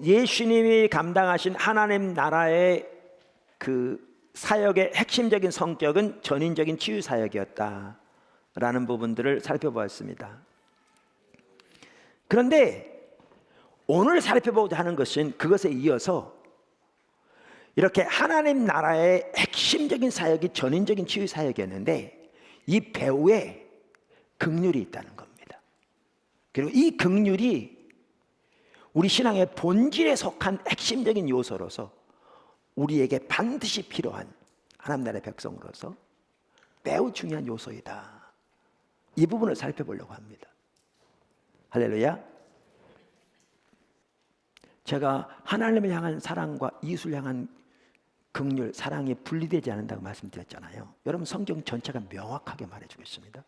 예수님이 감당하신 하나님 나라의 그 사역의 핵심적인 성격은 전인적인 치유 사역이었다라는 부분들을 살펴보았습니다. 그런데 오늘 살펴보고자 하는 것은 그것에 이어서 이렇게 하나님 나라의 핵심적인 사역이 전인적인 치유 사역이었는데 이 배후에 긍휼이 있다는 겁니다. 그리고 이 긍휼이 우리 신앙의 본질에 속한 핵심적인 요소로서 우리에게 반드시 필요한 하나님 나라의 백성으로서 매우 중요한 요소이다. 이 부분을 살펴보려고 합니다. 할렐루야. 제가 하나님을 향한 사랑과 이웃을 향한 긍휼, 사랑이 분리되지 않는다고 말씀드렸잖아요. 여러분 성경 전체가 명확하게 말해주고 있습니다.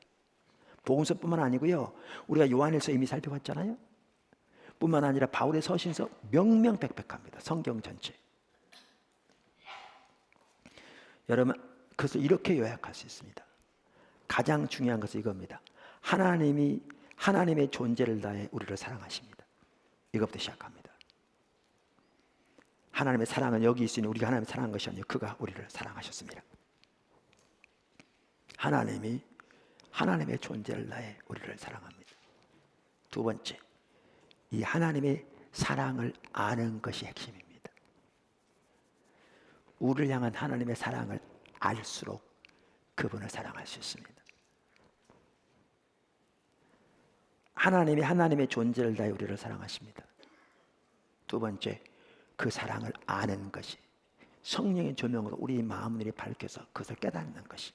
복음서뿐만 아니고요, 우리가 요한일서 이미 살펴봤잖아요. 뿐만 아니라 바울의 서신서 명명백백합니다. 성경 전체. 여러분 그것을 이렇게 요약할 수 있습니다. 가장 중요한 것은 이겁니다. 하나님이 하나님의 존재를 다해 우리를 사랑하십니다. 이것부터 시작합니다. 하나님의 사랑은 여기 있으니 우리가 하나님을 사랑한 것이 아니요 그가 우리를 사랑하셨습니다. 하나님이 하나님의 존재를 다해 우리를 사랑합니다. 두 번째, 이 하나님의 사랑을 아는 것이 핵심입니다. 우리를 향한 하나님의 사랑을 알수록 그분을 사랑할 수 있습니다. 하나님이 하나님의 존재를 다해 우리를 사랑하십니다. 두 번째, 그 사랑을 아는 것이 성령의 조명으로 우리 마음들이 밝혀서 그것을 깨닫는 것이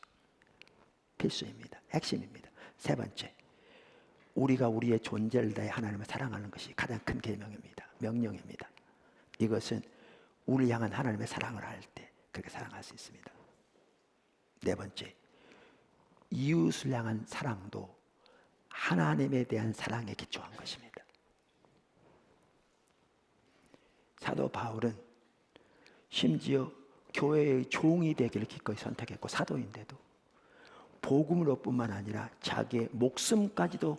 필수입니다. 핵심입니다. 세 번째, 우리가 우리의 존재를 다해 하나님을 사랑하는 것이 가장 큰 계명입니다. 명령입니다. 이것은 우리를 향한 하나님의 사랑을 알 때 그렇게 사랑할 수 있습니다. 네 번째, 이웃을 향한 사랑도 하나님에 대한 사랑에 기초한 것입니다. 사도 바울은 심지어 교회의 종이 되기를 기꺼이 선택했고 사도인데도 복음으로 뿐만 아니라 자기의 목숨까지도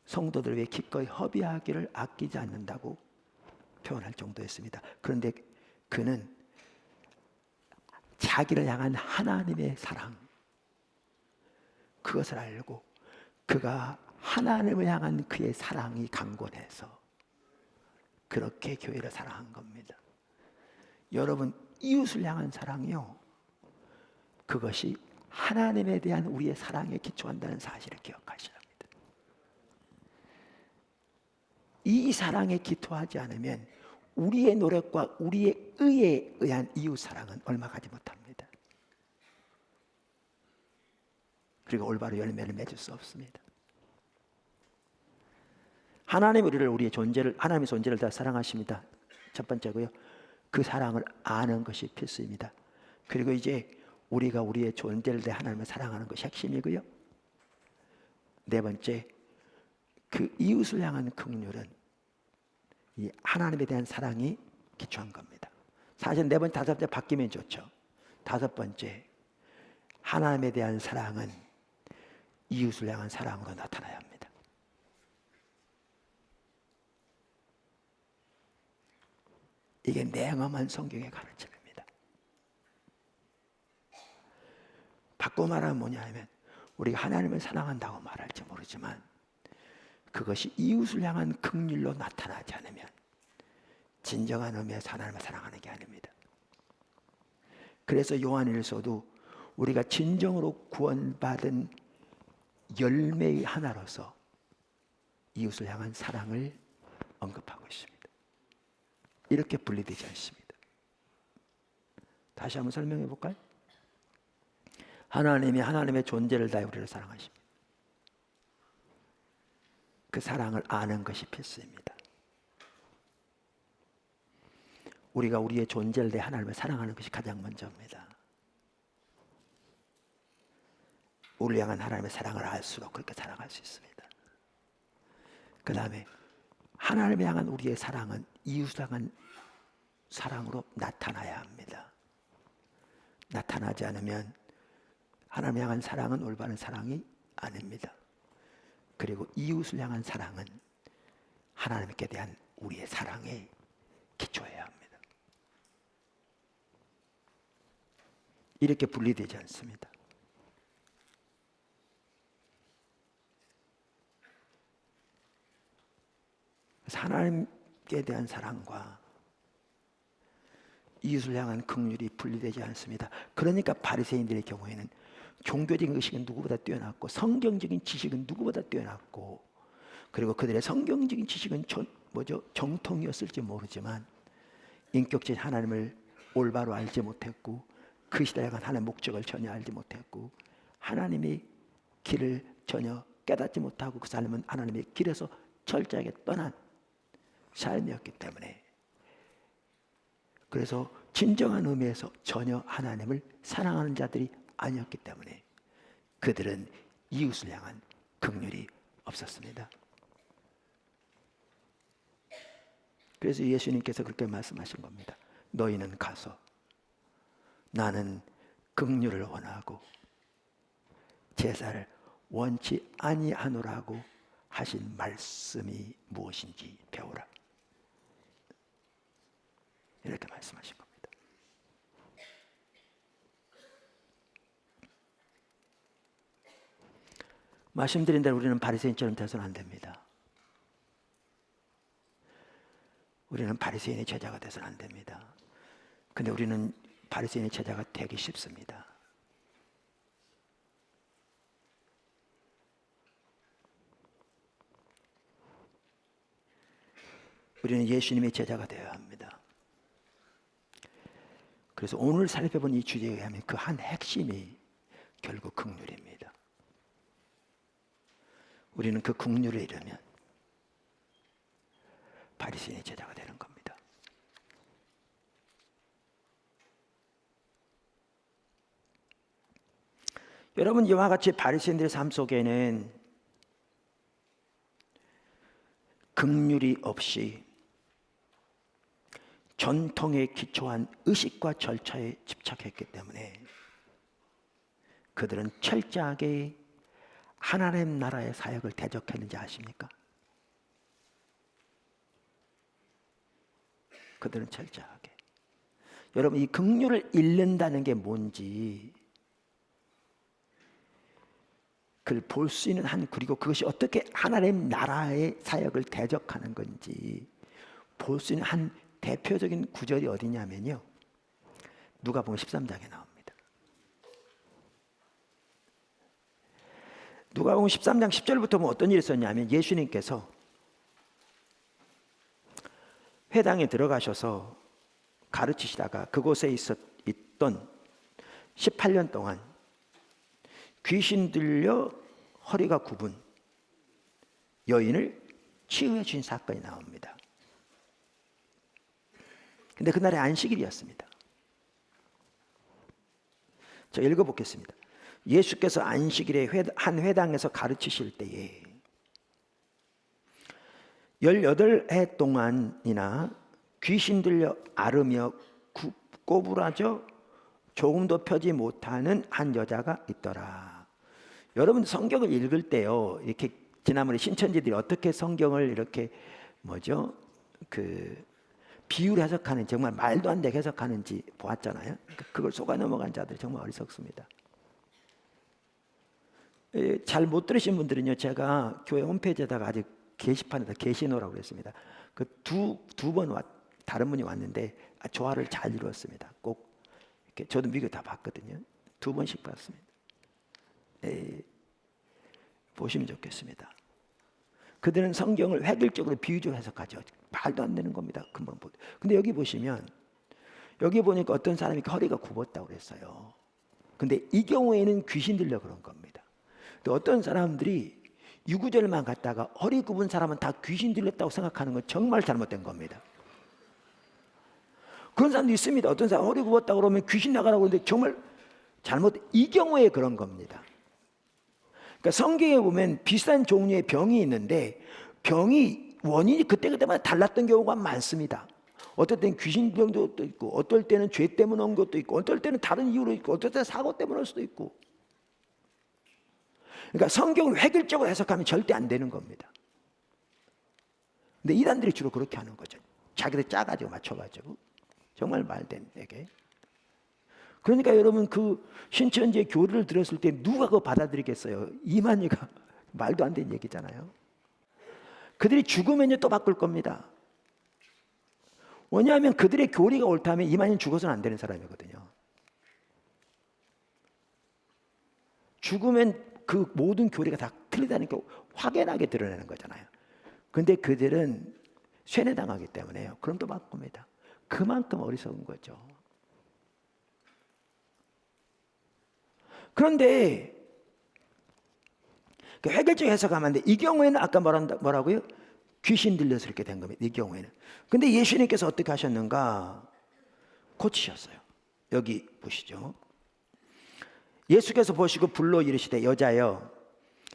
성도들 위해 기꺼이 허비하기를 아끼지 않는다고 표현할 정도였습니다. 그런데 그는 자기를 향한 하나님의 사랑, 그것을 알고 그가 하나님을 향한 그의 사랑이 강건해서 그렇게 교회를 사랑한 겁니다. 여러분, 이웃을 향한 사랑이요, 그것이 하나님에 대한 우리의 사랑에 기초한다는 사실을 기억하셔야 합니다. 이 사랑에 기초하지 않으면 우리의 노력과 우리의 의에 의한 이웃 사랑은 얼마 가지 못합니다. 그리고 올바로 열매를 맺을 수 없습니다. 하나님 우리를 우리의 존재를 하나님의 존재를 다 사랑하십니다. 첫 번째고요. 그 사랑을 아는 것이 필수입니다. 그리고 이제 우리가 우리의 존재를 대 하나님을 사랑하는 것이 핵심이고요. 네 번째, 그 이웃을 향한 긍휼은 이 하나님에 대한 사랑이 기초한 겁니다. 사실 네 번째, 다섯 번째 바뀌면 좋죠. 다섯 번째, 하나님에 대한 사랑은 이웃을 향한 사랑으로 나타나야 합니다. 이게 냉엄한 성경의 가르침입니다. 바꿔 말하면 뭐냐 하면 우리가 하나님을 사랑한다고 말할지 모르지만 그것이 이웃을 향한 긍휼로 나타나지 않으면 진정한 의미에서 하나님을 사랑하는 게 아닙니다. 그래서 요한일서도 우리가 진정으로 구원받은 열매의 하나로서 이웃을 향한 사랑을 언급하고 있습니다. 이렇게 분리되지 않습니다. 다시 한번 설명해 볼까요? 하나님이 하나님의 존재를 다해 우리를 사랑하십니다. 그 사랑을 아는 것이 필수입니다. 우리가 우리의 존재를 대해 하나님을 사랑하는 것이 가장 먼저입니다. 우리를 향한 하나님의 사랑을 알수록 그렇게 사랑할 수 있습니다. 그 다음에 하나님을 향한 우리의 사랑은 이웃을 향한 사랑으로 나타나야 합니다. 나타나지 않으면 하나님을 향한 사랑은 올바른 사랑이 아닙니다. 그리고 이웃을 향한 사랑은 하나님께 대한 우리의 사랑의 기초해야 합니다. 이렇게 분리되지 않습니다. 하나님께 대한 사랑과 이웃을 향한 긍휼이 분리되지 않습니다. 그러니까 바리새인들의 경우에는 종교적인 의식은 누구보다 뛰어났고 성경적인 지식은 누구보다 뛰어났고, 그리고 그들의 성경적인 지식은 정통이었을지 모르지만 인격적인 하나님을 올바로 알지 못했고, 그 시대에 향한 하나님의 목적을 전혀 알지 못했고, 하나님의 길을 전혀 깨닫지 못하고 그 삶은 하나님의 길에서 철저하게 떠난 삶이었기 때문에, 그래서 진정한 의미에서 전혀 하나님을 사랑하는 자들이 아니었기 때문에 그들은 이웃을 향한 긍휼이 없었습니다. 그래서 예수님께서 그렇게 말씀하신 겁니다. 너희는 가서 나는 긍휼을 원하고 제사를 원치 아니하노라고 하신 말씀이 무엇인지 배우라. 이렇게 말씀하신 겁니다. 말씀드린 대로 우리는 바리새인처럼 돼서는 안 됩니다. 우리는 바리새인의 제자가 돼서는 안 됩니다. 근데 우리는 바리새인의 제자가 되기 쉽습니다. 우리는 예수님의 제자가 되어야 합니다. 그래서 오늘 살펴본 이 주제에 의하면 그 한 핵심이 결국 긍휼입니다. 우리는 그 긍휼을 이루면 바리새인의 제자가 되는 겁니다. 여러분, 이와 같이 바리새인들의 삶 속에는 긍휼이 없이 전통에 기초한 의식과 절차에 집착했기 때문에 그들은 철저하게 하나님 나라의 사역을 대적했는지 아십니까? 그들은 철저하게. 여러분, 이 긍휼을 잃는다는 게 뭔지 그걸 볼 수 있는 그리고 그것이 어떻게 하나님 나라의 사역을 대적하는 건지 볼 수 있는 한 대표적인 구절이 어디냐면요, 누가복음 13장에 나옵니다. 누가복음 13장 10절부터 보면 어떤 일이 있었냐면, 예수님께서 회당에 들어가셔서 가르치시다가 그곳에 있던 18년 동안 귀신 들려 허리가 굽은 여인을 치유해 주신 사건이 나옵니다. 근데 그날이 안식일이었습니다. 제가 읽어보겠습니다. 예수께서 안식일에 한 회당에서 가르치실 때에 18해 동안이나 귀신 들려 앓으며 꼬부라져 조금도 펴지 못하는 한 여자가 있더라. 여러분, 성경을 읽을 때요, 이렇게 지난번에 신천지들이 어떻게 성경을 이렇게 비유를 해석하는지, 정말 말도 안 되게 해석하는지 보았잖아요. 그걸 속아 넘어간 자들이 정말 어리석습니다. 잘 못 들으신 분들은요, 제가 교회 홈페이지에다가 아직 게시판에다 게시노라고 그랬습니다. 그 두 번 다른 분이 왔는데 조화를 잘 이루었습니다. 꼭 이렇게 저도 미국 다 봤거든요. 2번씩 봤습니다. 보시면 좋겠습니다. 그들은 성경을 획일적으로 비유적으로 해석하죠. 말도 안 되는 겁니다. 금방 보도. 근데 여기 보시면, 여기 보니까 어떤 사람이 허리가 굽었다고 그랬어요. 근데 이 경우에는 귀신 들려 그런 겁니다. 또 어떤 사람들이 유구절만 갖다가 허리 굽은 사람은 다 귀신 들렸다고 생각하는 건 정말 잘못된 겁니다. 그런 사람도 있습니다. 어떤 사람 허리 굽었다고 그러면 귀신 나가라고 하는데 정말 이 경우에 그런 겁니다. 그러니까 성경에 보면 비슷한 종류의 병이 있는데 병이 원인이 그때마다 달랐던 경우가 많습니다. 어떨 때는 귀신병도 있고, 어떨 때는 죄 때문에 온 것도 있고, 어떨 때는 다른 이유로 있고, 어떨 때는 사고 때문에 올 수도 있고. 그러니까 성경을 획일적으로 해석하면 절대 안 되는 겁니다. 근데 이단들이 주로 그렇게 하는 거죠. 자기들 짜가지고 맞춰가지고 정말 말된 얘기. 그러니까 여러분 그 신천지의 교리를 들었을 때 누가 그거 받아들이겠어요? 이만희가 말도 안 되는 얘기잖아요. 그들이 죽으면 또 바꿀 겁니다. 왜냐하면 그들의 교리가 옳다면 이만희는 죽어서는 안 되는 사람이거든요. 죽으면 그 모든 교리가 다 틀리다니까 확연하게 드러내는 거잖아요. 근데 그들은 쇠뇌당하기 때문에요. 그럼 또 바꿉니다. 그만큼 어리석은 거죠. 그런데 그 획일적 해석하면 안 돼. 이 경우에는 아까 뭐라고요? 귀신 들려서 이렇게 된 겁니다. 이 경우에는. 근데 예수님께서 어떻게 하셨는가? 고치셨어요. 여기 보시죠. 예수께서 보시고 불러 이르시되 여자여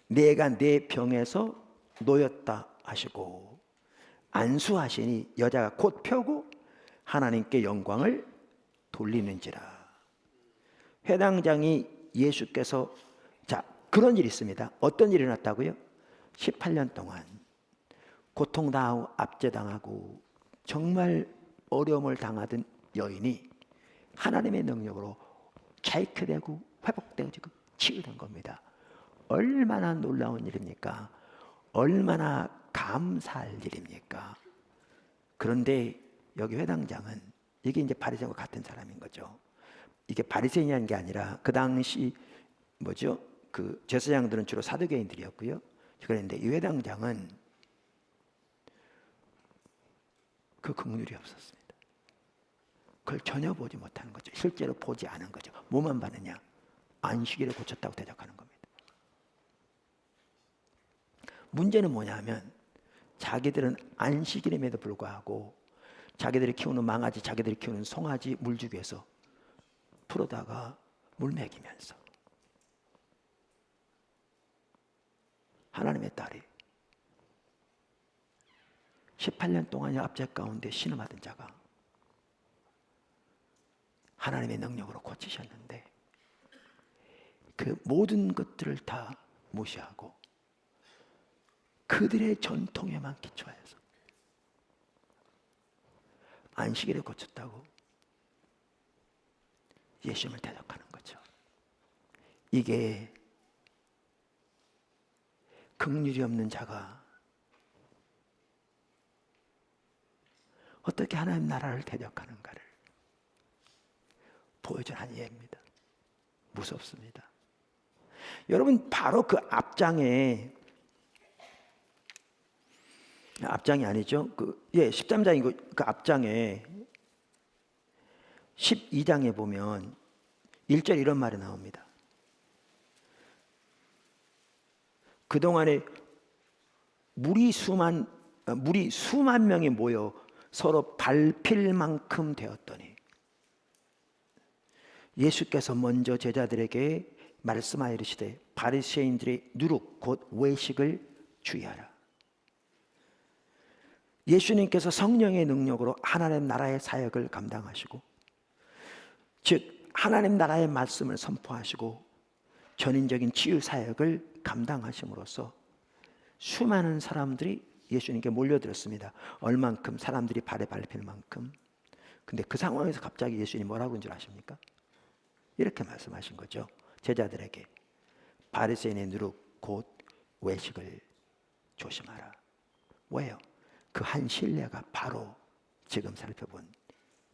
내가 내 병에서 놓였다 하시고 안수하시니 여자가 곧 펴고 하나님께 영광을 돌리는지라. 회당장이 예수께서 자 그런 일이 있습니다. 어떤 일이 났다고요? 18년 동안 고통당하고 압제당하고 정말 어려움을 당하던 여인이 하나님의 능력으로 자유케되고 회복되어지고 치유된 겁니다. 얼마나 놀라운 일입니까? 얼마나 감사할 일입니까? 그런데 여기 회당장은 이게 이제 바리새인과 같은 사람인 거죠. 이게 바리새인이라는 게 아니라 그 당시 뭐죠? 그 제사장들은 주로 사두개인들이었고요. 그런데 이 회당장은 그 긍휼이 없었습니다. 그걸 전혀 보지 못하는 거죠. 실제로 보지 않은 거죠. 뭐만 봤느냐? 안식일을 고쳤다고 대적하는 겁니다. 문제는 뭐냐면 자기들은 안식일임에도 불구하고 자기들이 키우는 망아지, 자기들이 키우는 송아지 물 주기 위해서 풀어다가 물 먹이면서 하나님의 딸이 18년 동안의 압제 가운데 신음하던 자가 하나님의 능력으로 고치셨는데 그 모든 것들을 다 무시하고 그들의 전통에만 기초해서 안식일을 고쳤다고 예수님을 대적하는 거죠. 이게 긍휼이 없는 자가 어떻게 하나님 나라를 대적하는가를 보여주는 예입니다. 무섭습니다. 여러분 바로 그 앞장이 아니죠. 13장이고 그 앞장에 12장에 보면 1절 이런 말이 나옵니다. 그동안에 물이 수만 명이 모여 서로 밟힐 만큼 되었더니 예수께서 먼저 제자들에게 말씀하여 이르시되 바리새인들의 누룩 곧 외식을 주의하라. 예수님께서 성령의 능력으로 하나님 나라의 사역을 감당하시고 즉 하나님 나라의 말씀을 선포하시고 전인적인 치유 사역을 감당하심으로써 수많은 사람들이 예수님께 몰려들었습니다. 얼만큼 사람들이 발에 밟힐 만큼. 근데 그 상황에서 갑자기 예수님이 뭐라고 한 줄 아십니까? 이렇게 말씀하신 거죠. 제자들에게 바리새인의 누룩 곧 외식을 조심하라. 왜요? 그 한 신뢰가 바로 지금 살펴본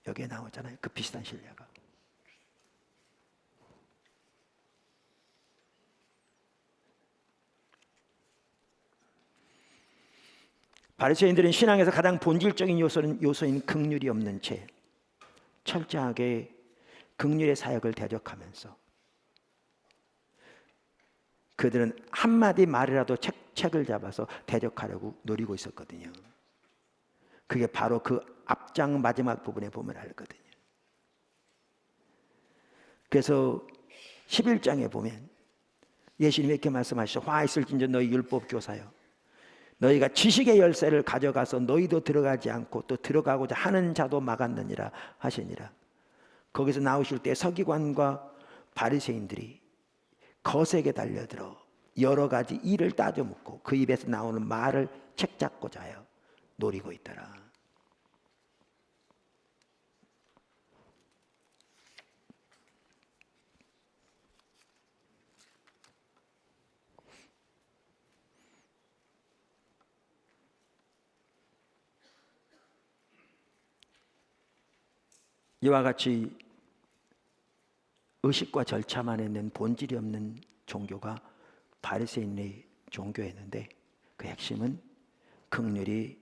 여기에 나오잖아요. 그 비슷한 신뢰가. 바리새인들은 신앙에서 가장 본질적인 요소인 긍휼이 없는 채 철저하게 긍휼의 사역을 대적하면서 그들은 한마디 말이라도 책을 잡아서 대적하려고 노리고 있었거든요. 그게 바로 그 앞장 마지막 부분에 보면 알거든요. 그래서 11장에 보면 예수님이 이렇게 말씀하시죠. 화 있을진저 너희 율법 교사여 너희가 지식의 열쇠를 가져가서 너희도 들어가지 않고 또 들어가고자 하는 자도 막았느니라 하시니라. 거기서 나오실 때 서기관과 바리새인들이 거세게 달려들어 여러 가지 일을 따져 묻고 그 입에서 나오는 말을 책 잡고자 하여 노리고 있더라. 이와 같이 의식과 절차만 있는 본질이 없는 종교가 바리새인의 종교였는데 그 핵심은 긍휼이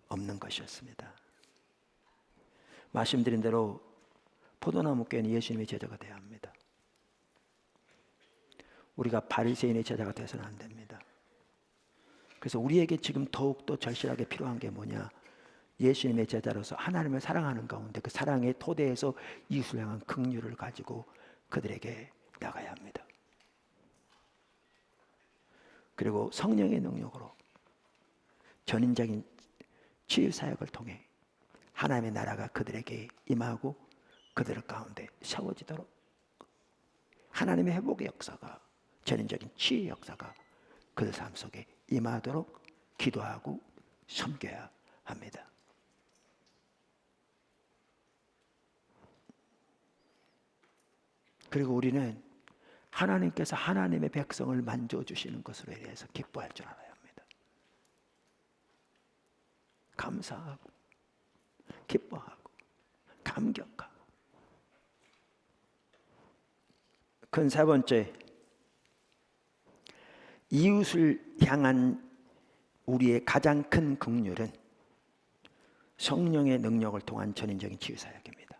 없는 것이었습니다. 말씀드린 대로 포도나무 교회는 예수님의 제자가 되어야 합니다. 우리가 바리새인의 제자가 되어서는 안 됩니다. 그래서 우리에게 지금 더욱더 절실하게 필요한 게 뭐냐? 예수님의 제자로서 하나님을 사랑하는 가운데 그 사랑의 토대에서 이웃을 향한 긍휼을 가지고 그들에게 나가야 합니다. 그리고 성령의 능력으로 전인적인 치유 사역을 통해 하나님의 나라가 그들에게 임하고 그들 가운데 세워지도록 하나님의 회복의 역사가, 전인적인 치유의 역사가 그들 삶 속에 임하도록 기도하고 섬겨야 합니다. 그리고 우리는 하나님께서 하나님의 백성을 만져주시는 것으로 인해서 기뻐할 줄 알아야 합니다. 감사하고 기뻐하고 감격하고. 큰 세 번째, 이웃을 향한 우리의 가장 큰 긍휼은 성령의 능력을 통한 전인적인 치유사역입니다.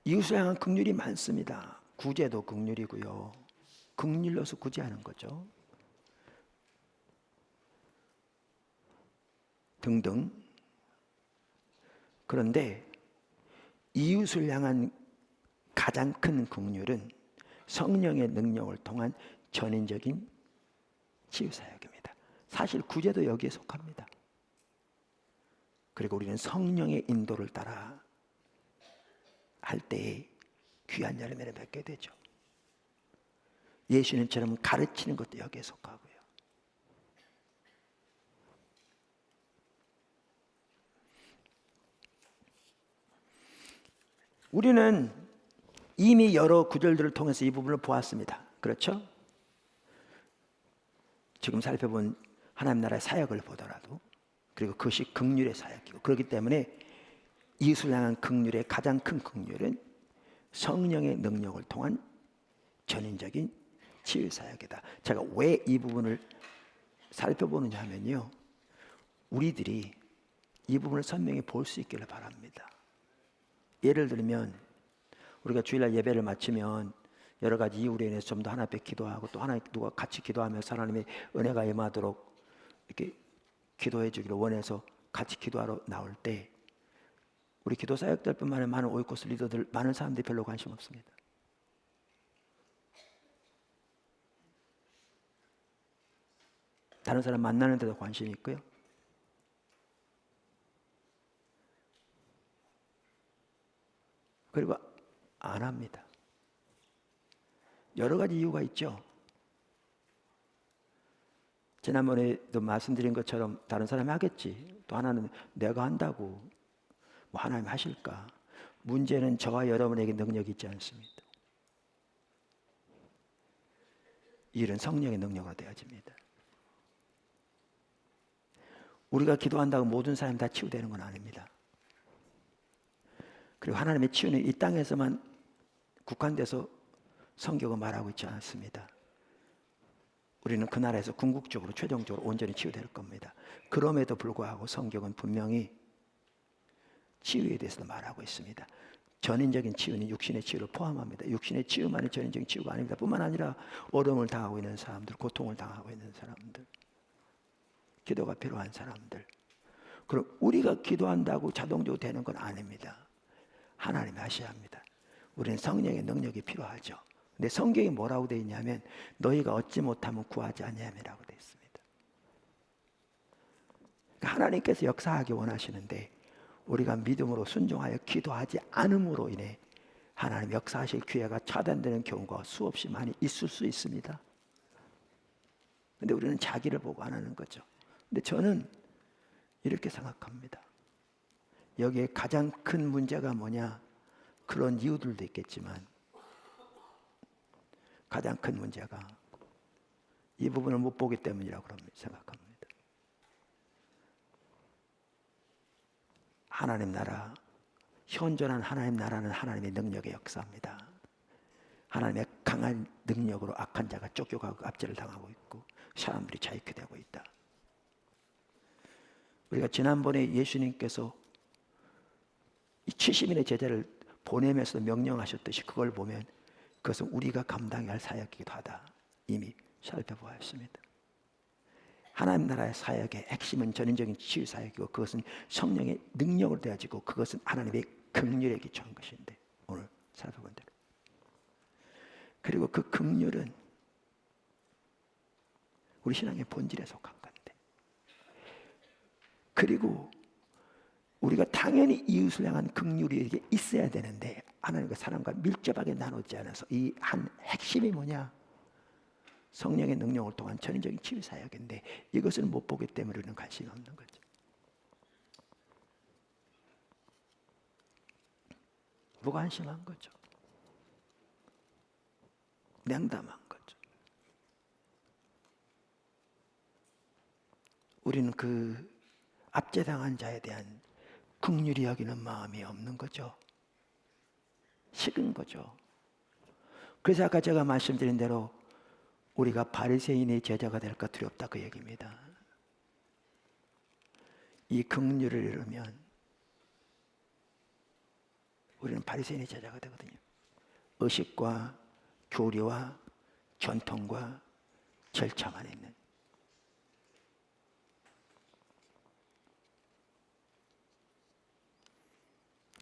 이웃을 향한 긍휼이 많습니다. 구제도 긍휼이고요. 긍휼로서 구제하는 거죠. 등등. 그런데 이웃을 향한 가장 큰 긍휼은 성령의 능력을 통한 전인적인 치유사역입니다. 사실 구제도 여기에 속합니다. 그리고 우리는 성령의 인도를 따라 할 때에 귀한 열매를 맺게 되죠. 예수님처럼 가르치는 것도 여기에 속하고요. 우리는 이미 여러 구절들을 통해서 이 부분을 보았습니다. 그렇죠? 지금 살펴본 하나님 나라의 사역을 보더라도, 그리고 그것이 긍휼의 사역이고, 그렇기 때문에 이웃을 향한 긍휼의 가장 큰 긍휼은 성령의 능력을 통한 전인적인 치유 사역이다. 제가 왜 이 부분을 살펴보느냐 하면요, 우리들이 이 부분을 선명히 볼 수 있기를 바랍니다. 예를 들면 우리가 주일날 예배를 마치면 여러 가지 이유로 인해서 좀 더 하나님 앞에 기도하고, 또 하나님 누가 같이 기도하면서 하나님의 은혜가 임하도록 이렇게 기도해 주기를 원해서 같이 기도하러 나올 때, 우리 기도 사역들뿐만 아니라 많은 오이코스 리더들, 많은 사람들이 별로 관심 없습니다. 다른 사람 만나는 데도 관심이 있고요. 그리고 안 합니다. 여러 가지 이유가 있죠. 지난번에도 말씀드린 것처럼 다른 사람이 하겠지, 또 하나는 내가 한다고 뭐 하나님 하실까. 문제는 저와 여러분에게 능력이 있지 않습니다. 일은 성령의 능력으로 되어집니다. 우리가 기도한다고 모든 사람이 다 치유되는 건 아닙니다. 그리고 하나님의 치유는 이 땅에서만 국한돼서 성경은 말하고 있지 않습니다. 우리는 그 나라에서 궁극적으로 최종적으로 온전히 치유될 겁니다. 그럼에도 불구하고 성경은 분명히 치유에 대해서도 말하고 있습니다. 전인적인 치유는 육신의 치유를 포함합니다. 육신의 치유만이 전인적인 치유가 아닙니다. 뿐만 아니라 어려움을 당하고 있는 사람들, 고통을 당하고 있는 사람들, 기도가 필요한 사람들. 그럼 우리가 기도한다고 자동적으로 되는 건 아닙니다. 하나님이 하셔야 합니다. 우리는 성령의 능력이 필요하죠. 근데 성경이 뭐라고 되어 있냐면, 너희가 얻지 못하면 구하지 아니함이라고 되어 있습니다. 그러니까 하나님께서 역사하기 원하시는데 우리가 믿음으로 순종하여 기도하지 않음으로 인해 하나님 역사하실 기회가 차단되는 경우가 수없이 많이 있을 수 있습니다. 근데 우리는 자기를 보고 안 하는 거죠. 근데 저는 이렇게 생각합니다. 여기에 가장 큰 문제가 뭐냐? 그런 이유들도 있겠지만 가장 큰 문제가 이 부분을 못 보기 때문이라고 생각합니다. 하나님 나라, 현존한 하나님 나라는 하나님의 능력의 역사입니다. 하나님의 강한 능력으로 악한 자가 쫓겨가고 압제를 당하고 있고 사람들이 자유케 되고 있다. 우리가 지난번에 예수님께서 이 70인의 제자를 보내면서 명령하셨듯이 그걸 보면 그것은 우리가 감당해야 할 사역이기도 하다. 이미 살펴보았습니다. 하나님 나라의 사역의 핵심은 전인적인 치유 사역이고 그것은 성령의 능력으로 되어지고 그것은 하나님의 긍휼에 기초한 것인데 오늘 살펴본 대로 그리고 그 긍휼은 우리 신앙의 본질에 속한 건데 그리고 우리가 당연히 이웃을 향한 긍휼이 있어야 되는데 하나님과 사람과 밀접하게 나누지 않아서 이 한 핵심이 뭐냐? 성령의 능력을 통한 전인적인 치유 사역인데 이것을 못 보기 때문에 우리는 관심이 없는 거죠. 무관심한 거죠. 냉담한 거죠. 우리는 그 압제당한 자에 대한 긍휼히 여기는 마음이 없는 거죠. 식은 거죠. 그래서 아까 제가 말씀드린 대로 우리가 바리새인의 제자가 될까 두렵다 그 얘기입니다. 이 긍휼을 잃으면 우리는 바리새인의 제자가 되거든요. 의식과 교리와 전통과 절차만 있는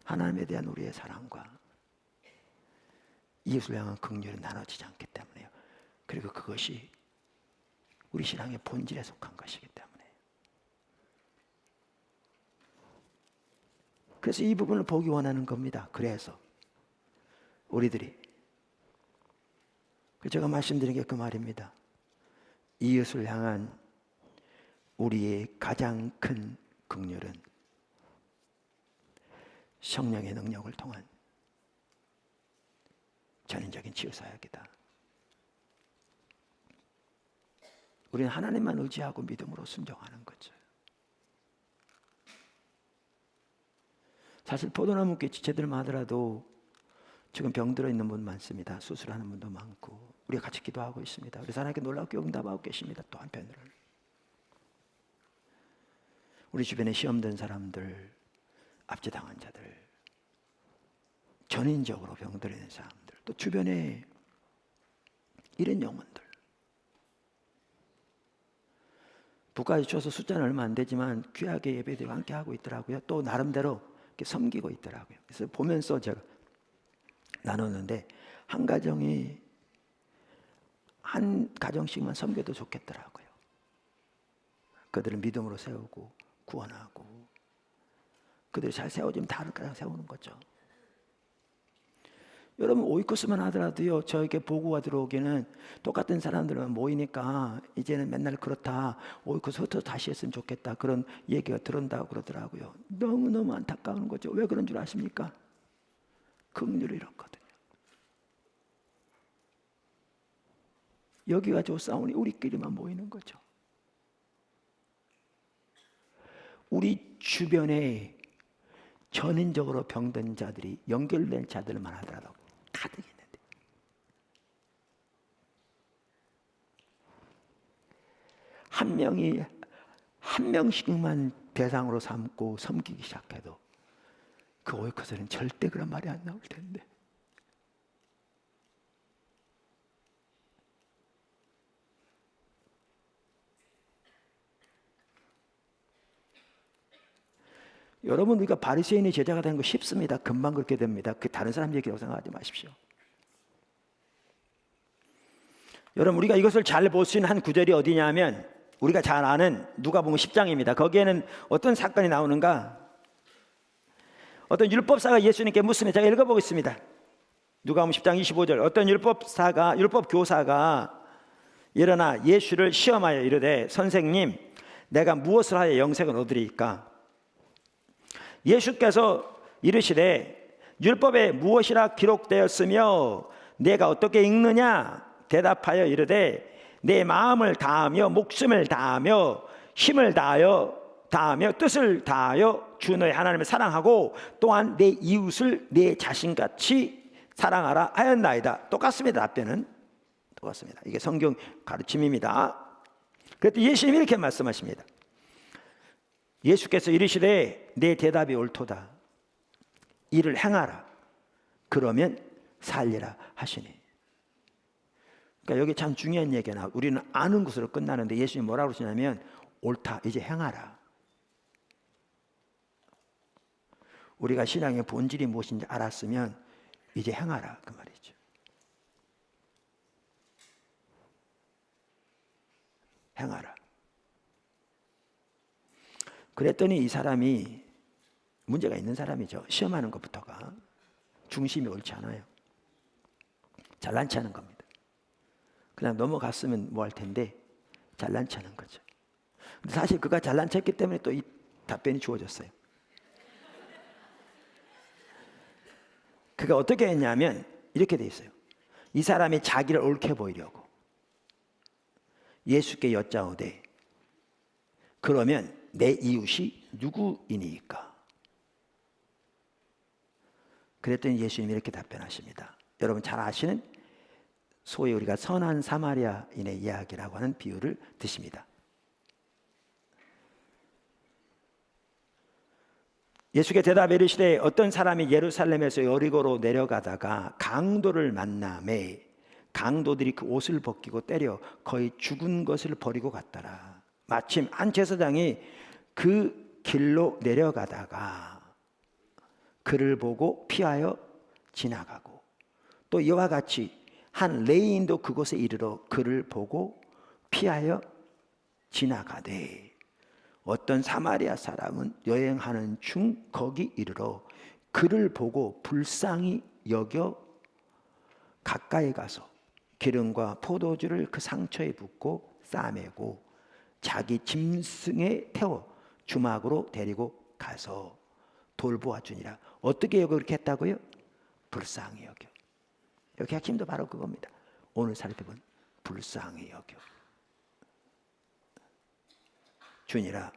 하나님에 대한 우리의 사랑과 이웃을 향한 긍휼은 나눠지지 않기 때문에요. 그리고 그것이 우리 신앙의 본질에 속한 것이기 때문에 그래서 이 부분을 보기 원하는 겁니다. 그래서 우리들이 제가 말씀드린 게 그 말입니다. 이웃을 향한 우리의 가장 큰 긍휼은 성령의 능력을 통한 전인적인 치유 사역이다. 우리는 하나님만 의지하고 믿음으로 순종하는 거죠. 사실 포도나무께 지체들만 하더라도 지금 병들어 있는 분 많습니다. 수술하는 분도 많고 우리가 같이 기도하고 있습니다. 그래서 하나님께 놀랍게 응답하고 계십니다. 또 한편으로는 우리 주변에 시험 든 사람들, 압제당한 자들, 전인적으로 병들어 있는 사람들, 또 주변에 이런 영혼들 부까지 줘서 숫자는 얼마 안 되지만 귀하게 예배드리고 함께 하고 있더라고요. 또 나름대로 이렇게 섬기고 있더라고요. 그래서 보면서 제가 나눴는데 한 가정이 한 가정씩만 섬겨도 좋겠더라고요. 그들을 믿음으로 세우고 구원하고 그들이 잘 세워지면 다른 가정 세우는 거죠. 여러분 오이코스만 하더라도요 저에게 보고가 들어오기는 똑같은 사람들만 모이니까 이제는 맨날 그렇다 오이코스 흩어 다시 했으면 좋겠다 그런 얘기가 들은다고 그러더라고요. 너무너무 안타까운 거죠. 왜 그런 줄 아십니까? 긍휼을 잃었거든요. 여기 가지고 싸우니 우리끼리만 모이는 거죠. 우리 주변에 전인적으로 병든 자들이 연결된 자들만 하더라도 가득 있는데 한 명이 한 명씩만 대상으로 삼고 섬기기 시작해도 그 오이코스는 절대 그런 말이 안 나올 텐데 여러분 우리가 바리새인의 제자가 되는 거 쉽습니다. 금방 그렇게 됩니다. 그 다른 사람 얘기라고 생각하지 마십시오. 여러분 우리가 이것을 잘 볼 수 있는 한 구절이 어디냐면 우리가 잘 아는 누가복음 10장입니다. 거기에는 어떤 사건이 나오는가? 어떤 율법사가 예수님께 묻습니다. 제가 읽어보겠습니다. 누가복음 10장 25절 어떤 율법교사가 일어나 예수를 시험하여 이르되 선생님 내가 무엇을 하여 영생을 얻으리이까? 예수께서 이르시되 율법에 무엇이라 기록되었으며 내가 어떻게 읽느냐? 대답하여 이르되 내 마음을 다하며 목숨을 다하며 힘을 다하여 다하며 뜻을 다하여 주 너의 하나님을 사랑하고 또한 내 이웃을 내 자신같이 사랑하라 하였나이다. 똑같습니다. 답변은 똑같습니다. 이게 성경 가르침입니다. 그랬더니 예수님이 이렇게 말씀하십니다. 예수께서 이르시되 내 대답이 옳도다. 이를 행하라. 그러면 살리라 하시니. 그러니까 여기 참 중요한 얘기나 우리는 아는 것으로 끝나는데 예수님이 뭐라고 그러시냐면 옳다. 이제 행하라. 우리가 신앙의 본질이 무엇인지 알았으면 이제 행하라 그 말이죠. 행하라. 그랬더니 이 사람이 문제가 있는 사람이죠. 시험하는 것부터가 중심이 옳지 않아요. 잘난치 하는 겁니다. 그냥 넘어갔으면 뭐 할 텐데 잘난치 하는 거죠. 근데 사실 그가 잘난치 했기 때문에 또 이 답변이 주어졌어요. 그가 어떻게 했냐면 이렇게 돼 있어요. 이 사람이 자기를 옳게 보이려고 예수께 여짜오되 그러면 내 이웃이 누구이니까? 그랬더니 예수님이 이렇게 답변하십니다. 여러분 잘 아시는 소위 우리가 선한 사마리아인의 이야기라고 하는 비유를 드십니다. 예수께 대답해 이르시되 어떤 사람이 예루살렘에서 여리고로 내려가다가 강도를 만나매 강도들이 그 옷을 벗기고 때려 거의 죽은 것을 버리고 갔더라. 마침 한 제사장이 그 길로 내려가다가 그를 보고 피하여 지나가고 또 이와 같이 한 레위인도 그곳에 이르러 그를 보고 피하여 지나가되 어떤 사마리아 사람은 여행하는 중 거기 이르러 그를 보고 불쌍히 여겨 가까이 가서 기름과 포도주를 그 상처에 붓고 싸매고 자기 짐승에 태워 주막으로 데리고 가서 돌보아 주니라. 어떻게 여겨 그렇게 했다고요? 불쌍히 여겨. 여기 핵심도 바로 그겁니다. 오늘 살펴본 불쌍히 여겨 주니라.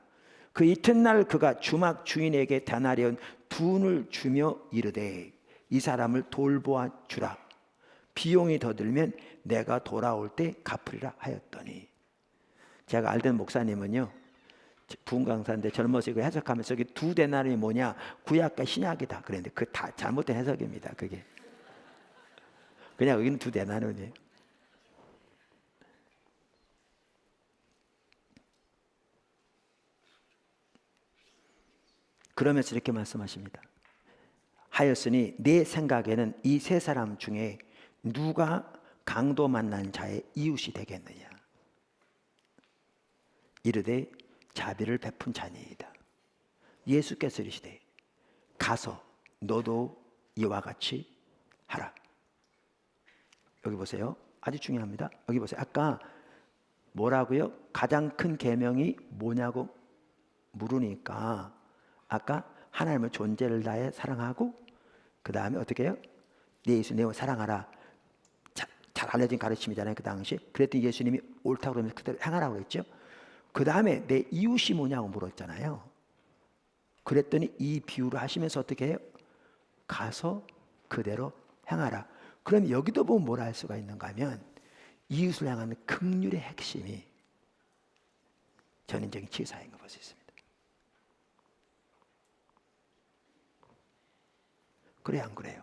그 이튿날 그가 주막 주인에게 데나리온 둔을 주며 이르되 이 사람을 돌보아 주라. 비용이 더 들면 내가 돌아올 때 갚으리라 하였더니. 제가 알던 목사님은요 부흥강사인데 젊어서 이거 해석하면서 여기 두 데나리온이 뭐냐 구약과 신약이다 그랬는데 그 다 잘못된 해석입니다. 그게 그냥 여기는 두 데나리온이에요. 그러면서 이렇게 말씀하십니다. 하였으니 내 생각에는 이 세 사람 중에 누가 강도 만난 자의 이웃이 되겠느냐. 이르되 자비를 베푼 자니이다. 예수께서 이르시되 가서 너도 이와 같이 하라. 여기 보세요. 아주 중요합니다. 여기 보세요. 아까 뭐라고요? 가장 큰 계명이 뭐냐고 물으니까 아까 하나님의 존재를 다해 사랑하고 그 다음에 어떻게 해요? 네 예수 내 사랑하라. 잘 알려진 가르침이잖아요. 그 당시. 그랬더니 예수님이 옳다고 그러면서 그대로 행하라고 그랬죠. 그 다음에 내 이웃이 뭐냐고 물었잖아요. 그랬더니 이 비유를 하시면서 어떻게 해요? 가서 그대로 행하라. 그럼 여기도 보면 뭐라 할 수가 있는가 하면 이웃을 향하는 긍휼의 핵심이 전인적인 치유사인 걸 볼 수 있습니다. 그래 안 그래요?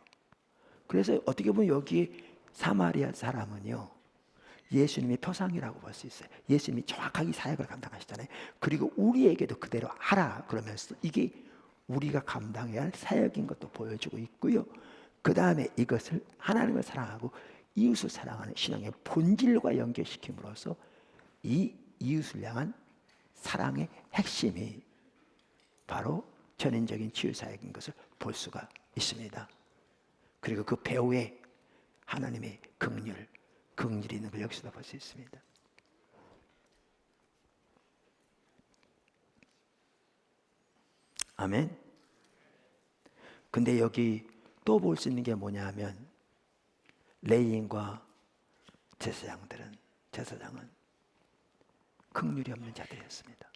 그래서 어떻게 보면 여기 사마리아 사람은요 예수님의 표상이라고 볼 수 있어요. 예수님이 정확하게 사역을 감당하시잖아요. 그리고 우리에게도 그대로 하라 그러면서 이게 우리가 감당해야 할 사역인 것도 보여주고 있고요. 그 다음에 이것을 하나님을 사랑하고 이웃을 사랑하는 신앙의 본질과 연결시킴으로써 이 이웃을 향한 사랑의 핵심이 바로 전인적인 치유사역인 것을 볼 수가 있습니다. 그리고 그 배후에 하나님의 긍휼이 있는 걸 여기서도 볼 수 있습니다. 아멘. 근데 여기 또 볼 수 있는 게 뭐냐 하면 레위인과 제사장은 긍휼이 없는 자들이었습니다.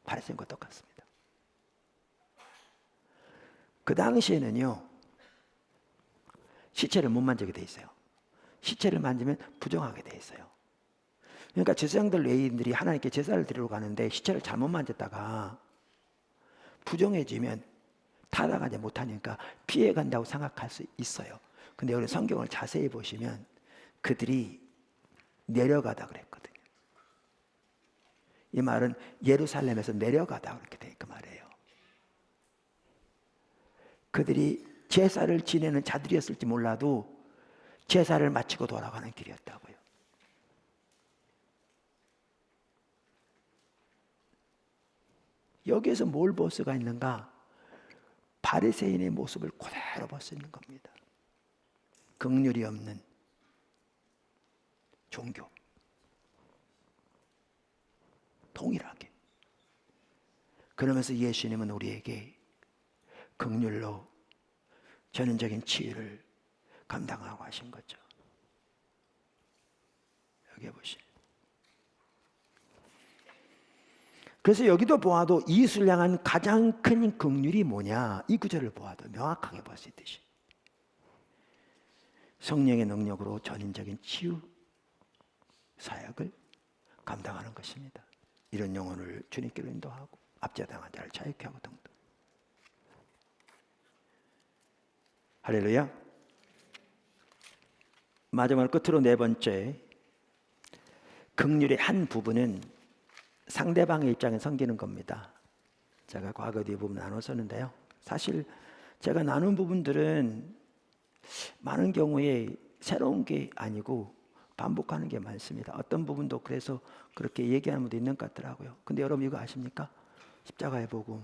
바리새인과 똑같습니다. 그 당시에는요, 시체를 못 만지게 돼 있어요. 시체를 만지면 부정하게 돼 있어요. 그러니까 제사장들 레위인들이 하나님께 제사를 드리러 가는데 시체를 잘못 만졌다가 부정해지면 타락하지 못하니까 피해간다고 생각할 수 있어요. 근데 우리 성경을 자세히 보시면 그들이 내려가다 그랬거든요. 이 말은 예루살렘에서 내려가다 그렇게 돼 그 말이에요. 그들이 제사를 지내는 자들이었을지 몰라도 제사를 마치고 돌아가는 길이었다고요. 여기에서 뭘 볼 수가 있는가? 바리새인의 모습을 그대로 볼 수 있는 겁니다. 긍휼이 없는 종교. 동일하게. 그러면서 예수님은 우리에게 긍휼로 전인적인 치유를 감당하고 하신 거죠. 여기 보시죠. 그래서 여기도 보아도 이웃을 향한 가장 큰 긍휼이 뭐냐, 이 구절을 보아도 명확하게 볼 수 있듯이 성령의 능력으로 전인적인 치유 사역을 감당하는 것입니다. 이런 영혼을 주님께로 인도하고 압제당한 자를 자유케 하고 등등. 할렐루야. 마지막으로 끝으로 네 번째, 긍휼의 한 부분은 상대방의 입장에 섬기는 겁니다. 제가 과거 뒤에 부분 나눴었는데요. 사실 제가 나눈 부분들은 많은 경우에 새로운 게 아니고 반복하는 게 많습니다. 어떤 부분도 그래서 그렇게 얘기하는 분도 있는 것 같더라고요. 근데 여러분 이거 아십니까? 십자가의 복음,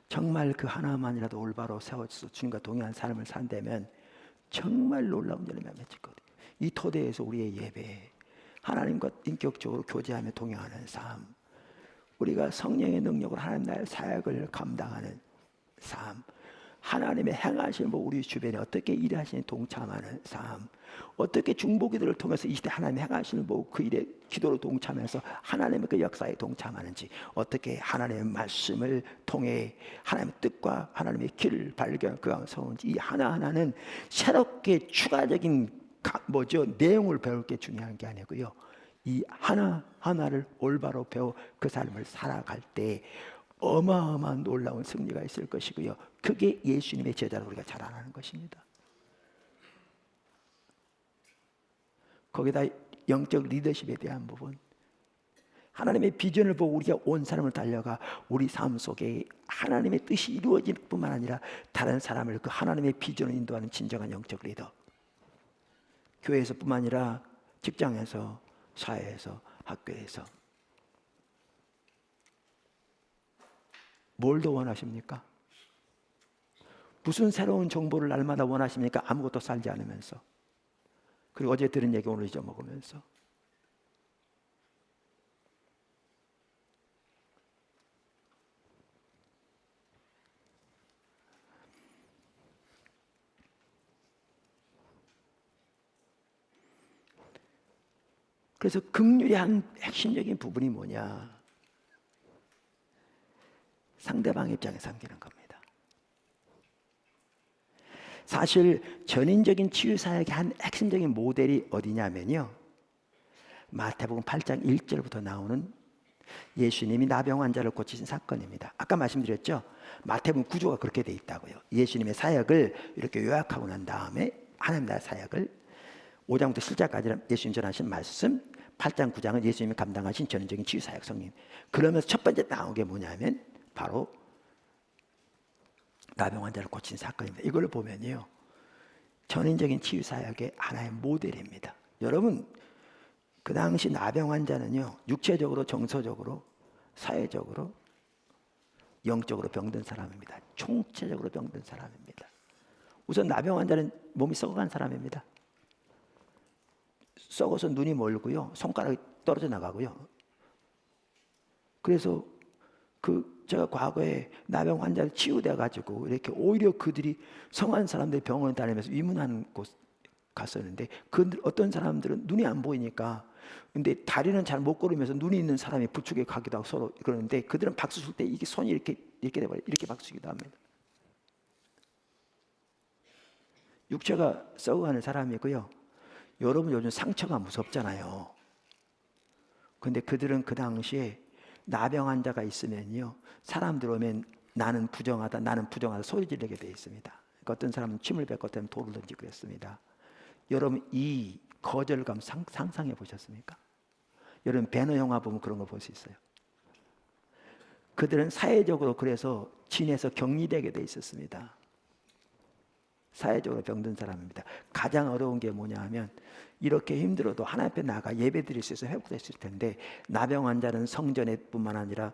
정말 그 하나만이라도 올바로 세워져서 주님과 동행한 삶을 산다면 정말 놀라운 열매가 맺히거든요. 이 토대에서 우리의 예배, 하나님과 인격적으로 교제하며 동행하는 삶, 우리가 성령의 능력으로 하나님 나라의 사역을 감당하는 삶, 하나님의 행하시는 뭐 우리 주변에 어떻게 일하시는 동참하는 삶, 어떻게 중보기도를 통해서 이 시대 하나님의 행하시는 뭐 그 일에 기도로 동참해서 하나님의 그 역사에 동참하는지, 어떻게 하나님의 말씀을 통해 하나님의 뜻과 하나님의 길을 발견 그 가운데 서는지, 이 하나하나는 새롭게 추가적인 내용을 배울 게 중요한 게 아니고요. 이 하나하나를 올바로 배워 그 삶을 살아갈 때 어마어마한 놀라운 승리가 있을 것이고요. 그게 예수님의 제자로 우리가 자라나는 것입니다. 거기다 영적 리더십에 대한 부분, 하나님의 비전을 보고 우리가 온 삶을 달려가 우리 삶 속에 하나님의 뜻이 이루어질 뿐만 아니라 다른 사람을 그 하나님의 비전을 인도하는 진정한 영적 리더, 교회에서 뿐만 아니라 직장에서, 사회에서, 학교에서. 뭘 더 원하십니까? 무슨 새로운 정보를 날마다 원하십니까? 아무것도 살지 않으면서, 그리고 어제 들은 얘기 오늘 잊어먹으면서. 그래서 긍휼의 한 핵심적인 부분이 뭐냐? 상대방 입장에 섬기는 겁니다. 사실 전인적인 치유 사역의 한 핵심적인 모델이 어디냐면요, 마태복음 8장 1절부터 나오는 예수님이 나병 환자를 고치신 사건입니다. 아까 말씀드렸죠, 마태복음 구조가 그렇게 돼 있다고요. 예수님의 사역을 이렇게 요약하고 난 다음에 하나님 나라의 사역을 5장부터 7장까지는 예수님 전하신 말씀, 8장 9장은 예수님이 감당하신 전인적인 치유 사역 성님. 그러면서 첫 번째 나온 게 뭐냐면 바로 나병 환자를 고친 사건입니다. 이걸 보면요, 전인적인 치유 사역의 하나의 모델입니다. 여러분, 그 당시 나병 환자는요, 육체적으로, 정서적으로, 사회적으로, 영적으로 병든 사람입니다. 총체적으로 병든 사람입니다. 우선 나병 환자는 몸이 썩어간 사람입니다. 썩어서 눈이 멀고요, 손가락이 떨어져 나가고요. 그래서 제가 과거에 나병 환자를 치유돼 가지고 이렇게 오히려 그들이 성한 사람들이 병원에 다니면서 위문하는 곳, 갔었는데 그 어떤 사람들은 눈이 안 보이니까 근데 다리는 잘 못 걸으면서 눈이 있는 사람이 부축에 가기도 하고 서로 그러는데 그들은 박수 칠 때 이게 손이 이렇게 돼버려 이렇게 박수 치기도 합니다. 육체가 썩어가는 사람이고요. 여러분 요즘 상처가 무섭잖아요. 근데 그들은 그 당시에 나병 환자가 있으면요 사람들 오면 나는 부정하다 소리 지르게 돼 있습니다. 그러니까 어떤 사람은 침을 뱉고 어떤 돌을 던지고 그랬습니다. 여러분 이 거절감 상상해 보셨습니까? 여러분 배너 영화 보면 그런 거 볼 수 있어요. 그들은 사회적으로 그래서 진에서 격리되게 돼 있었습니다. 사회적으로 병든 사람입니다. 가장 어려운 게 뭐냐 하면 이렇게 힘들어도 하나님 앞에 나가 예배 드릴 수 있어서 회복됐을 텐데 나병 환자는 성전에 뿐만 아니라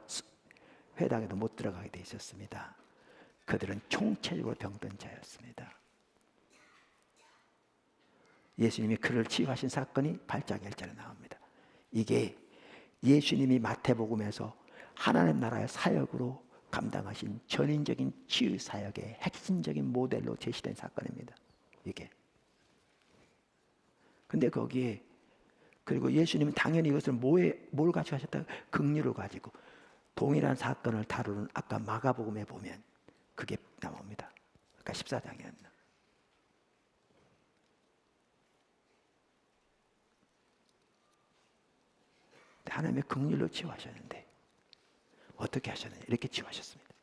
회당에도 못 들어가게 돼 있었습니다. 그들은 총체적으로 병든 자였습니다. 예수님이 그를 치유하신 사건이 8장 1절에 나옵니다. 이게 예수님이 마태복음에서 하나님 나라의 사역으로 감당하신 전인적인 치유 사역의 핵심적인 모델로 제시된 사건입니다. 이게. 근데 거기에 그리고 예수님은 당연히 이것을 뭘 가지고 하셨다? 긍휼을 가지고 동일한 사건을 다루는 아까 마가복음에 보면 그게 나옵니다. 아까 14장이었나. 하나님의 긍휼로 치유하셨는데 어떻게 하셨느냐 이렇게 치유하셨습니다.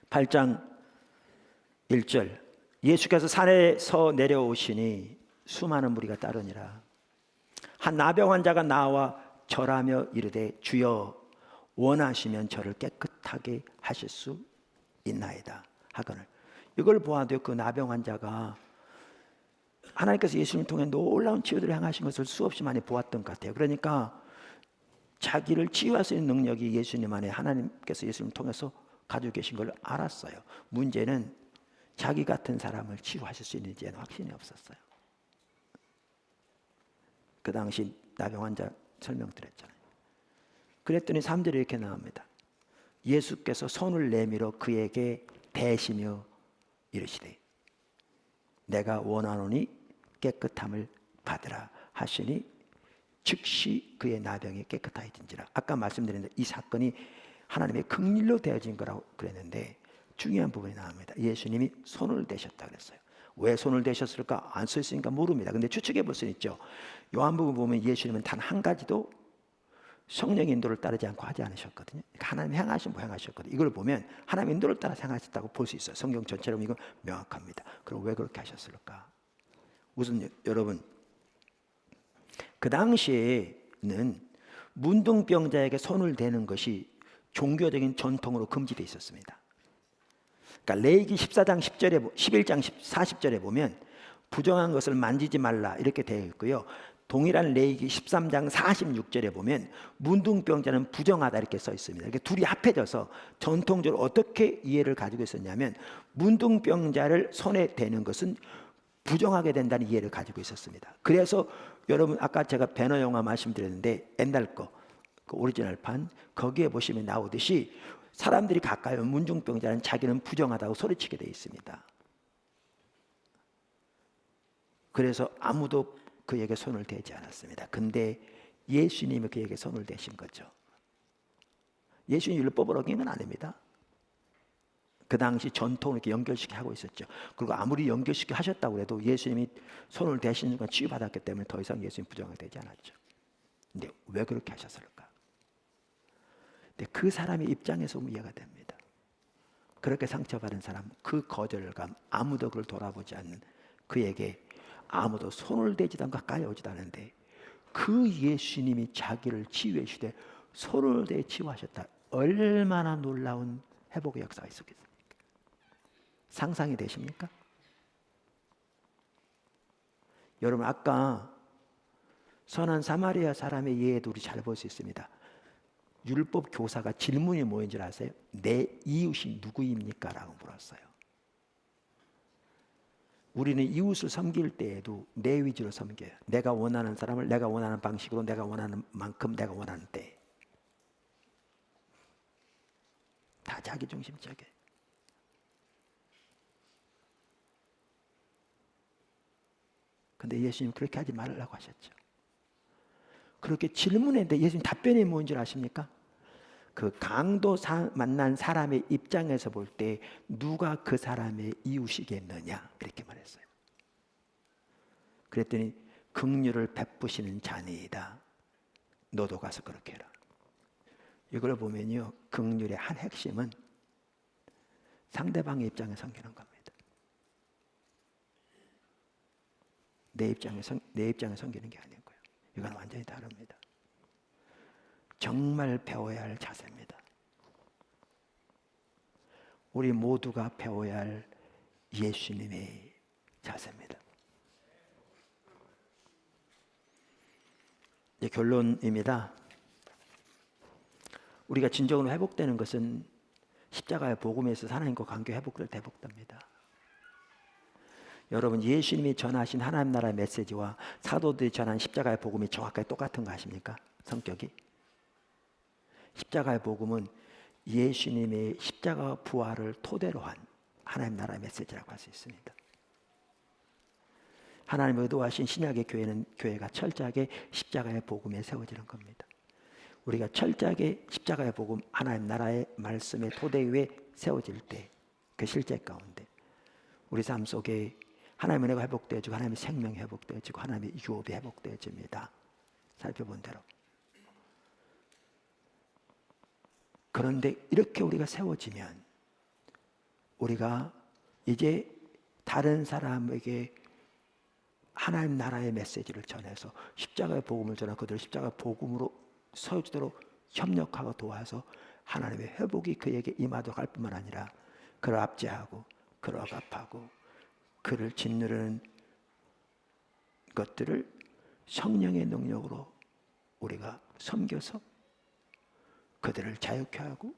8장 1절 예수께서 산에서 내려오시니 수많은 무리가 따르니라. 한 나병 환자가 나와 절하며 이르되 주여 원하시면 저를 깨끗하게 하실 수 있나이다 하거늘. 이걸 보아도 그 나병 환자가 하나님께서 예수님을 통해 놀라운 치유들을 행하신 것을 수없이 많이 보았던 것 같아요. 그러니까 자기를 치유할 수 있는 능력이 예수님 안에 하나님께서 예수님을 통해서 가지고 계신 걸 알았어요. 문제는 자기 같은 사람을 치유하실 수 있는지에는 확신이 없었어요. 그 당시 나병 환자 설명드렸잖아요. 그랬더니 3절에 이렇게 나옵니다. 예수께서 손을 내밀어 그에게 대시며 이르시되 내가 원하노니 깨끗함을 받으라 하시니 즉시 그의 나병이 깨끗하여진지라. 아까 말씀드린 이 사건이 하나님의 긍휼로 되어진 거라고 그랬는데 중요한 부분이 나옵니다. 예수님이 손을 대셨다 그랬어요. 왜 손을 대셨을까? 안 써있으니까 모릅니다. 근데 추측해 볼 수는 있죠. 요한복음 보면 예수님은 단 한 가지도 성령의 인도를 따르지 않고 하지 않으셨거든요. 그러니까 하나님 행하신 거 행하셨거든요. 이걸 보면 하나님 인도를 따라 행하셨다고 볼 수 있어요. 성경 전체로 이건 명확합니다. 그럼 왜 그렇게 하셨을까? 우선 여러분 그 당시에는 문둥병자에게 손을 대는 것이 종교적인 전통으로 금지되어 있었습니다. 그러니까 레위기 14장 10절에 11장 40절에 보면 부정한 것을 만지지 말라 이렇게 되어 있고요. 동일한 레위기 13장 46절에 보면 문둥병자는 부정하다 이렇게 써 있습니다. 이렇게 둘이 합해져서 전통적으로 어떻게 이해를 가지고 있었냐면 문둥병자를 손에 대는 것은 부정하게 된다는 이해를 가지고 있었습니다. 그래서 여러분 아까 제가 배너 영화 말씀드렸는데 옛날 거 그 오리지널판 거기에 보시면 나오듯이 사람들이 가까이 오면 문둥병자는 자기는 부정하다고 소리치게 되어 있습니다. 그래서 아무도 그에게 손을 대지 않았습니다. 근데 예수님이 그에게 손을 대신 거죠. 예수님 율법을 어긴 건 아닙니다. 그 당시 전통을 이렇게 연결시켜 하고 있었죠. 그리고 아무리 연결시켜 하셨다고 해도 예수님이 손을 대신 순간 치유받았기 때문에 더 이상 예수님 부정이 되지 않았죠. 근데 왜 그렇게 하셨을까? 근데 그 사람의 입장에서 보면 이해가 됩니다. 그렇게 상처받은 사람, 그 거절감, 아무도 그를 돌아보지 않는 그에게 아무도 손을 대지도 않고 가까이 오지도 않는데 그 예수님이 자기를 치유해 주시되 손을 대 치유하셨다. 얼마나 놀라운 회복의 역사가 있었겠습니까? 상상이 되십니까? 여러분 아까 선한 사마리아 사람의 예에도 우리 잘 볼 수 있습니다. 율법 교사가 질문이 뭐인 줄 아세요? 내 이웃이 누구입니까? 라고 물었어요. 우리는 이웃을 섬길 때에도 내 위주로 섬겨요. 내가 원하는 사람을 내가 원하는 방식으로 내가 원하는 만큼 내가 원하는 때 다 자기중심적이에요. 근데 예수님 그렇게 하지 말라고 하셨죠. 그렇게 질문했는데 예수님 답변이 뭔 줄 아십니까? 그 강도 만난 사람의 입장에서 볼 때 누가 그 사람의 이웃이겠느냐 이렇게 말했어요. 그랬더니 긍휼을 베푸시는 자니이다. 너도 가서 그렇게 해라. 이걸 보면요, 긍휼의 한 핵심은 상대방의 입장에 섬기는 겁니다. 내 입장에 섬기는 게 아니고요. 이건 완전히 다릅니다. 정말 배워야 할 자세입니다. 우리 모두가 배워야 할 예수님의 자세입니다. 이제 결론입니다. 우리가 진정으로 회복되는 것은 십자가의 복음에서 하나님과 관계 회복될 때 회복됩니다. 여러분, 예수님이 전하신 하나님 나라의 메시지와 사도들이 전한 십자가의 복음이 정확하게 똑같은 거 아십니까? 성격이. 십자가의 복음은 예수님의 십자가 부활을 토대로 한 하나님 나라의 메시지라고 할 수 있습니다. 하나님의 의도하신 신약의 교회가 철저하게 십자가의 복음에 세워지는 겁니다. 우리가 철저하게 십자가의 복음, 하나님 나라의 말씀의 토대 위에 세워질 때 그 실제 가운데 우리 삶 속에 하나님의 은혜가 회복되어지고 하나님의 생명이 회복되어지고 하나님의 유업이 회복되어집니다. 살펴본 대로. 그런데 이렇게 우리가 세워지면 우리가 이제 다른 사람에게 하나님 나라의 메시지를 전해서 십자가의 복음을 전하고 그들을 십자가의 복음으로 서주도록 협력하고 도와서 하나님의 회복이 그에게 임하도록 할 뿐만 아니라 그를 압제하고 그를 억압하고 그를 짓누르는 것들을 성령의 능력으로 우리가 섬겨서 그들을 자유케 하고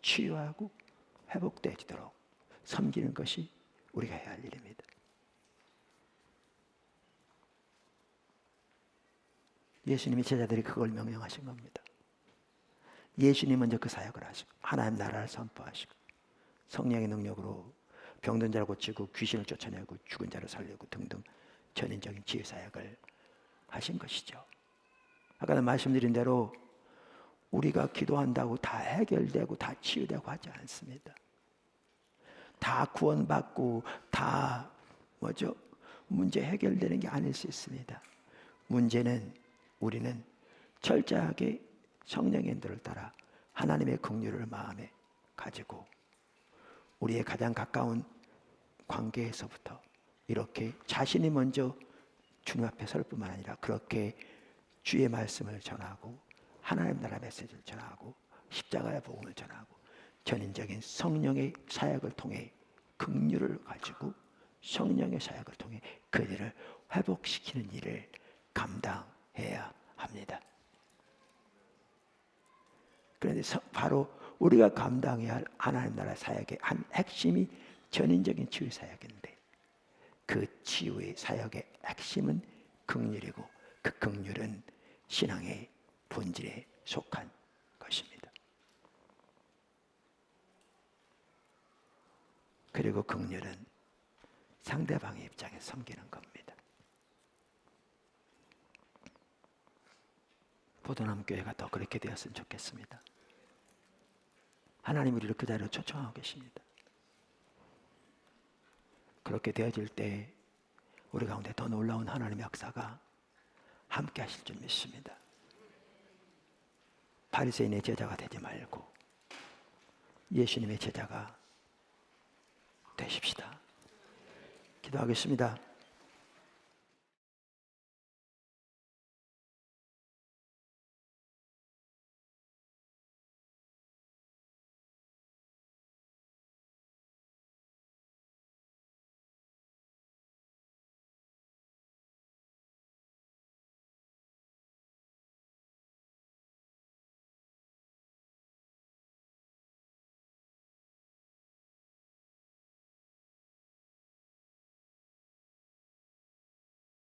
치유하고 회복되어지도록 섬기는 것이 우리가 해야 할 일입니다. 예수님이 제자들이 그걸 명령하신 겁니다. 예수님 먼저 그 사역을 하시고 하나님 나라를 선포하시고 성령의 능력으로 병든 자를 고치고 귀신을 쫓아내고 죽은 자를 살리고 등등 전인적인 치유 사역을 하신 것이죠. 아까 말씀드린 대로 우리가 기도한다고 다 해결되고 다 치유되고 하지 않습니다. 다 구원받고 다 문제 해결되는 게 아닐 수 있습니다. 문제는 우리는 철저하게 성령의 인도를 따라 하나님의 긍휼을 마음에 가지고 우리의 가장 가까운 관계에서부터 이렇게 자신이 먼저 주님 앞에 설 뿐만 아니라 그렇게 주의 말씀을 전하고 하나님 나라 메시지를 전하고 십자가의 복음을 전하고 전인적인 성령의 사역을 통해 긍휼을 가지고 성령의 사역을 통해 그들을 회복시키는 일을 감당해야 합니다. 그런데 바로 우리가 감당해야 할 하나님 나라 사역의 한 핵심이 전인적인 치유 사역인데 그 치유의 사역의 핵심은 긍휼이고 그 긍휼은 신앙의 본질에 속한 것입니다. 그리고 긍휼은 상대방의 입장에 섬기는 겁니다. 포도나무 교회가 더 그렇게 되었으면 좋겠습니다. 하나님 우리를 그 자리로 초청하고 계십니다. 그렇게 되어질 때 우리 가운데 더 놀라운 하나님의 역사가 함께 하실 줄 믿습니다. 바리새인의 제자가 되지 말고 예수님의 제자가 되십시다. 기도하겠습니다.